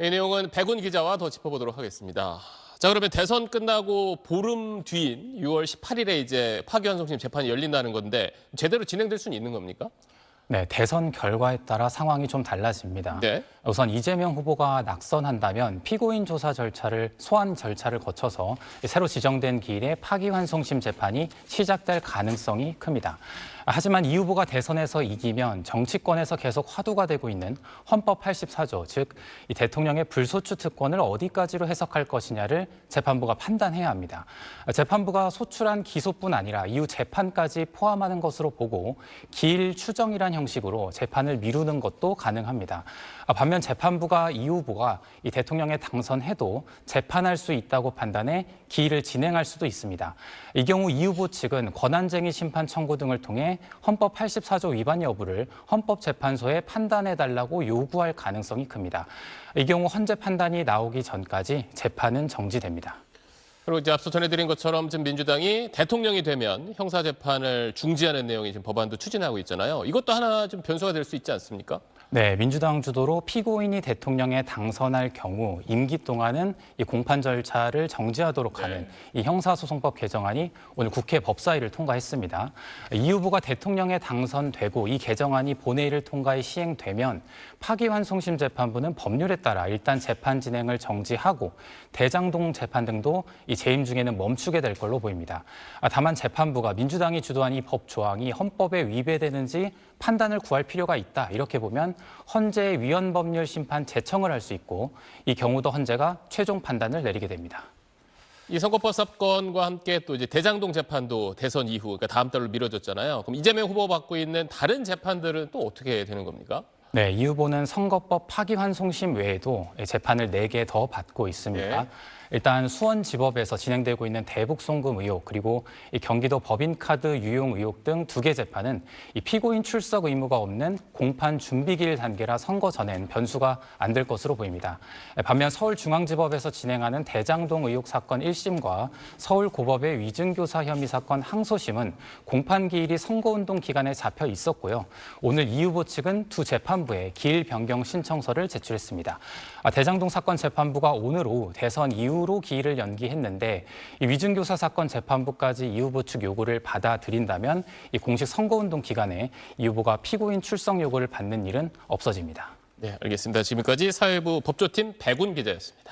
이 내용은 백운 기자와 더 짚어보도록 하겠습니다. 자, 그러면 대선 끝나고 보름 뒤인 6월 18일에 이제 파기환송심 재판이 열린다는 건데 제대로 진행될 수는 있는 겁니까? 네, 대선 결과에 따라 상황이 좀 달라집니다. 네. 우선 이재명 후보가 낙선한다면 피고인 조사 절차를 소환 절차를 거쳐서 새로 지정된 기일에 파기환송심 재판이 시작될 가능성이 큽니다. 하지만 이 후보가 대선에서 이기면 정치권에서 계속 화두가 되고 있는 헌법 84조, 즉 이 대통령의 불소추 특권을 어디까지로 해석할 것이냐를 재판부가 판단해야 합니다. 재판부가 소추란 기소뿐 아니라 이후 재판까지 포함하는 것으로 보고 기일 추정이란 형식으로 재판을 미루는 것도 가능합니다. 반면 재판부가 이 후보가 이 대통령에 당선해도 재판할 수 있다고 판단해 기일을 진행할 수도 있습니다. 이 경우 이 후보 측은 권한쟁의 심판 청구 등을 통해 헌법 84조 위반 여부를 헌법재판소에 판단해달라고 요구할 가능성이 큽니다. 이 경우 헌재 판단이 나오기 전까지 재판은 정지됩니다. 그리고 이제 앞서 전해드린 것처럼 지금 민주당이 대통령이 되면 형사재판을 중지하는 내용이 지금 법안도 추진하고 있잖아요. 이것도 하나 좀 변수가 될 수 있지 않습니까? 네, 민주당 주도로 피고인이 대통령에 당선할 경우 임기 동안은 이 공판 절차를 정지하도록 하는 이 형사소송법 개정안이 오늘 국회 법사위를 통과했습니다. 이 후보가 대통령에 당선되고 이 개정안이 본회의를 통과해 시행되면 파기환송심 재판부는 법률에 따라 일단 재판 진행을 정지하고 대장동 재판 등도 이 재임 중에는 멈추게 될 걸로 보입니다. 다만 재판부가 민주당이 주도한 이 법 조항이 헌법에 위배되는지 판단을 구할 필요가 있다. 이렇게 보면 헌재에 위헌법률 심판 제청을 할 수 있고 이 경우도 헌재가 최종 판단을 내리게 됩니다. 이 선거법 사건과 함께 또 이제 대장동 재판도 대선 이후, 그러니까 다음 달로 미뤄졌잖아요. 그럼 이재명 후보 받고 있는 다른 재판들은 또 어떻게 되는 겁니까? 네, 이 후보는 선거법 파기환송심 외에도 재판을 4개 더 받고 있습니다. 네. 일단 수원지법에서 진행되고 있는 대북송금 의혹 그리고 이 경기도 법인카드 유용 의혹 등 2개 재판은 이 피고인 출석 의무가 없는 공판 준비기일 단계라 선거 전엔 변수가 안 될 것으로 보입니다. 반면 서울중앙지법에서 진행하는 대장동 의혹 사건 1심과 서울고법의 위증교사 혐의 사건 항소심은 공판 기일이 선거운동 기간에 잡혀 있었고요. 오늘 이 후보 측은 두 재판부에 기일 변경 신청서를 제출했습니다. 대장동 사건 재판부가 오늘 오후 대선 이후로 기일을 연기했는데 이 위증교사 사건 재판부까지 이 후보 측 요구를 받아들인다면 이 공식 선거운동 기간에 이 후보가 피고인 출석 요구를 받는 일은 없어집니다. 네, 알겠습니다. 지금까지 사회부 법조팀 백운 기자였습니다.